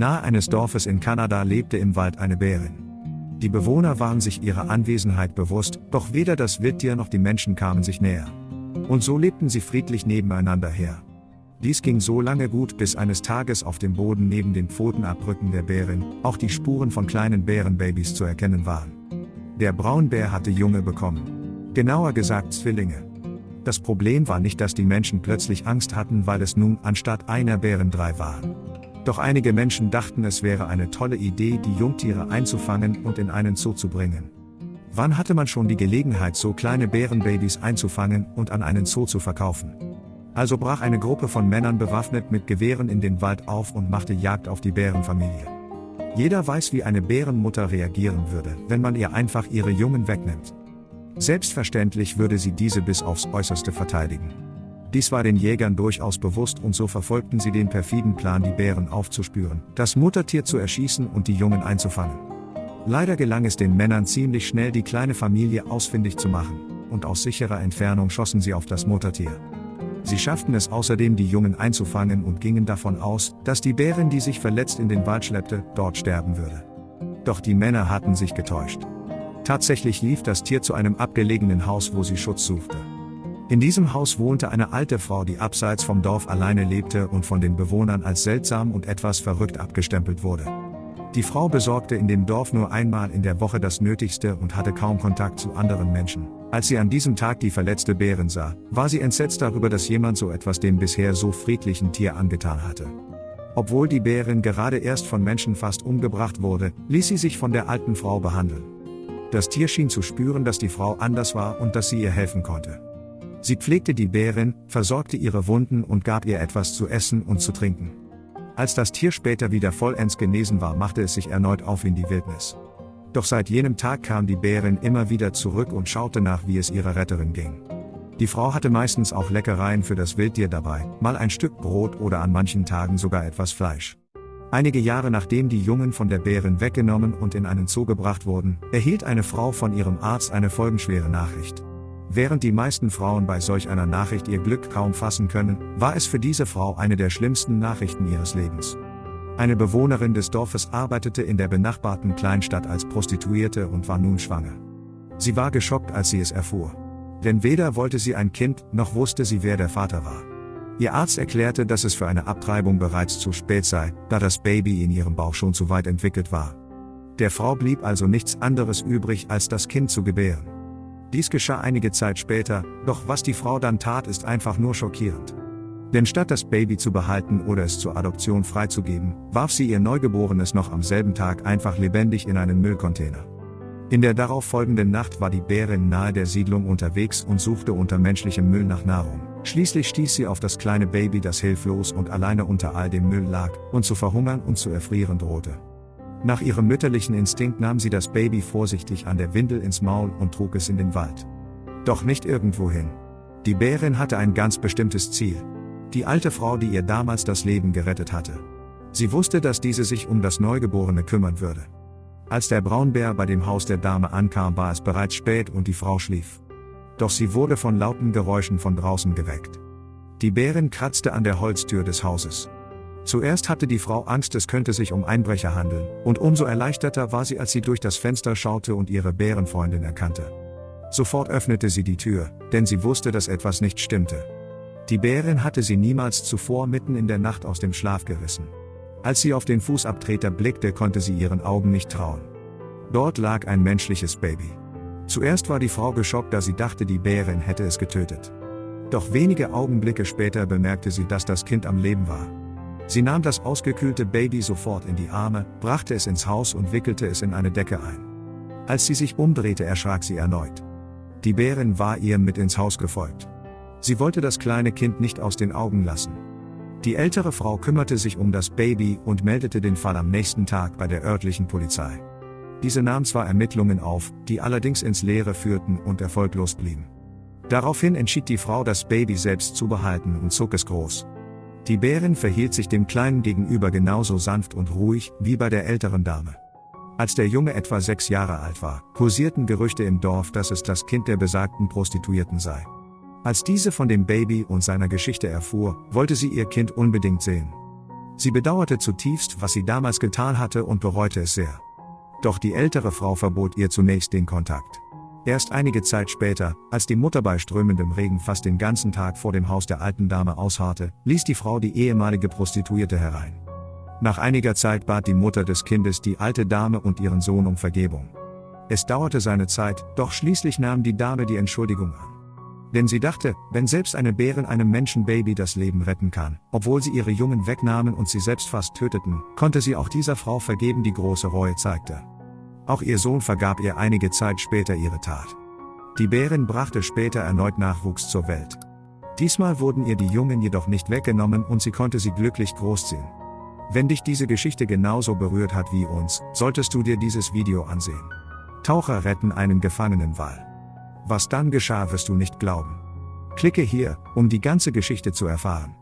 Nahe eines Dorfes in Kanada lebte im Wald eine Bärin. Die Bewohner waren sich ihrer Anwesenheit bewusst, doch weder das Wildtier noch die Menschen kamen sich näher. Und so lebten sie friedlich nebeneinander her. Dies ging so lange gut, bis eines Tages auf dem Boden neben den Pfotenabdrücken der Bärin auch die Spuren von kleinen Bärenbabys zu erkennen waren. Der Braunbär hatte Junge bekommen. Genauer gesagt Zwillinge. Das Problem war nicht, dass die Menschen plötzlich Angst hatten, weil es nun anstatt einer Bären 3 waren. Doch einige Menschen dachten, es wäre eine tolle Idee, die Jungtiere einzufangen und in einen Zoo zu bringen. Wann hatte man schon die Gelegenheit, so kleine Bärenbabys einzufangen und an einen Zoo zu verkaufen? Also brach eine Gruppe von Männern bewaffnet mit Gewehren in den Wald auf und machte Jagd auf die Bärenfamilie. Jeder weiß, wie eine Bärenmutter reagieren würde, wenn man ihr einfach ihre Jungen wegnimmt. Selbstverständlich würde sie diese bis aufs Äußerste verteidigen. Dies war den Jägern durchaus bewusst und so verfolgten sie den perfiden Plan, die Bären aufzuspüren, das Muttertier zu erschießen und die Jungen einzufangen. Leider gelang es den Männern ziemlich schnell, die kleine Familie ausfindig zu machen, und aus sicherer Entfernung schossen sie auf das Muttertier. Sie schafften es außerdem, die Jungen einzufangen und gingen davon aus, dass die Bärin, die sich verletzt in den Wald schleppte, dort sterben würde. Doch die Männer hatten sich getäuscht. Tatsächlich lief das Tier zu einem abgelegenen Haus, wo sie Schutz suchte. In diesem Haus wohnte eine alte Frau, die abseits vom Dorf alleine lebte und von den Bewohnern als seltsam und etwas verrückt abgestempelt wurde. Die Frau besorgte in dem Dorf nur einmal in der Woche das Nötigste und hatte kaum Kontakt zu anderen Menschen. Als sie an diesem Tag die verletzte Bärin sah, war sie entsetzt darüber, dass jemand so etwas dem bisher so friedlichen Tier angetan hatte. Obwohl die Bärin gerade erst von Menschen fast umgebracht wurde, ließ sie sich von der alten Frau behandeln. Das Tier schien zu spüren, dass die Frau anders war und dass sie ihr helfen konnte. Sie pflegte die Bärin, versorgte ihre Wunden und gab ihr etwas zu essen und zu trinken. Als das Tier später wieder vollends genesen war, machte es sich erneut auf in die Wildnis. Doch seit jenem Tag kam die Bärin immer wieder zurück und schaute nach, wie es ihrer Retterin ging. Die Frau hatte meistens auch Leckereien für das Wildtier dabei, mal ein Stück Brot oder an manchen Tagen sogar etwas Fleisch. Einige Jahre nachdem die Jungen von der Bärin weggenommen und in einen Zoo gebracht wurden, erhielt eine Frau von ihrem Arzt eine folgenschwere Nachricht. Während die meisten Frauen bei solch einer Nachricht ihr Glück kaum fassen können, war es für diese Frau eine der schlimmsten Nachrichten ihres Lebens. Eine Bewohnerin des Dorfes arbeitete in der benachbarten Kleinstadt als Prostituierte und war nun schwanger. Sie war geschockt, als sie es erfuhr. Denn weder wollte sie ein Kind, noch wusste sie, wer der Vater war. Ihr Arzt erklärte, dass es für eine Abtreibung bereits zu spät sei, da das Baby in ihrem Bauch schon zu weit entwickelt war. Der Frau blieb also nichts anderes übrig, als das Kind zu gebären. Dies geschah einige Zeit später, doch was die Frau dann tat, ist einfach nur schockierend. Denn statt das Baby zu behalten oder es zur Adoption freizugeben, warf sie ihr Neugeborenes noch am selben Tag einfach lebendig in einen Müllcontainer. In der darauf folgenden Nacht war die Bärin nahe der Siedlung unterwegs und suchte unter menschlichem Müll nach Nahrung. Schließlich stieß sie auf das kleine Baby, das hilflos und alleine unter all dem Müll lag und zu verhungern und zu erfrieren drohte. Nach ihrem mütterlichen Instinkt nahm sie das Baby vorsichtig an der Windel ins Maul und trug es in den Wald. Doch nicht irgendwohin. Die Bärin hatte ein ganz bestimmtes Ziel. Die alte Frau, die ihr damals das Leben gerettet hatte. Sie wusste, dass diese sich um das Neugeborene kümmern würde. Als der Braunbär bei dem Haus der Dame ankam, war es bereits spät und die Frau schlief. Doch sie wurde von lauten Geräuschen von draußen geweckt. Die Bärin kratzte an der Holztür des Hauses. Zuerst hatte die Frau Angst, es könnte sich um Einbrecher handeln, und umso erleichterter war sie, als sie durch das Fenster schaute und ihre Bärenfreundin erkannte. Sofort öffnete sie die Tür, denn sie wusste, dass etwas nicht stimmte. Die Bärin hatte sie niemals zuvor mitten in der Nacht aus dem Schlaf gerissen. Als sie auf den Fußabtreter blickte, konnte sie ihren Augen nicht trauen. Dort lag ein menschliches Baby. Zuerst war die Frau geschockt, da sie dachte, die Bärin hätte es getötet. Doch wenige Augenblicke später bemerkte sie, dass das Kind am Leben war. Sie nahm das ausgekühlte Baby sofort in die Arme, brachte es ins Haus und wickelte es in eine Decke ein. Als sie sich umdrehte, erschrak sie erneut. Die Bärin war ihr mit ins Haus gefolgt. Sie wollte das kleine Kind nicht aus den Augen lassen. Die ältere Frau kümmerte sich um das Baby und meldete den Fall am nächsten Tag bei der örtlichen Polizei. Diese nahm zwar Ermittlungen auf, die allerdings ins Leere führten und erfolglos blieben. Daraufhin entschied die Frau, das Baby selbst zu behalten und zog es groß. Die Bärin verhielt sich dem Kleinen gegenüber genauso sanft und ruhig wie bei der älteren Dame. Als der Junge etwa 6 Jahre alt war, kursierten Gerüchte im Dorf, dass es das Kind der besagten Prostituierten sei. Als diese von dem Baby und seiner Geschichte erfuhr, wollte sie ihr Kind unbedingt sehen. Sie bedauerte zutiefst, was sie damals getan hatte und bereute es sehr. Doch die ältere Frau verbot ihr zunächst den Kontakt. Erst einige Zeit später, als die Mutter bei strömendem Regen fast den ganzen Tag vor dem Haus der alten Dame ausharrte, ließ die Frau die ehemalige Prostituierte herein. Nach einiger Zeit bat die Mutter des Kindes die alte Dame und ihren Sohn um Vergebung. Es dauerte seine Zeit, doch schließlich nahm die Dame die Entschuldigung an. Denn sie dachte, wenn selbst eine Bärin einem Menschenbaby das Leben retten kann, obwohl sie ihre Jungen wegnahmen und sie selbst fast töteten, konnte sie auch dieser Frau vergeben, die große Reue zeigte. Auch ihr Sohn vergab ihr einige Zeit später ihre Tat. Die Bärin brachte später erneut Nachwuchs zur Welt. Diesmal wurden ihr die Jungen jedoch nicht weggenommen und sie konnte sie glücklich großziehen. Wenn dich diese Geschichte genauso berührt hat wie uns, solltest du dir dieses Video ansehen. Taucher retten einen gefangenen Wal. Was dann geschah, wirst du nicht glauben. Klicke hier, um die ganze Geschichte zu erfahren.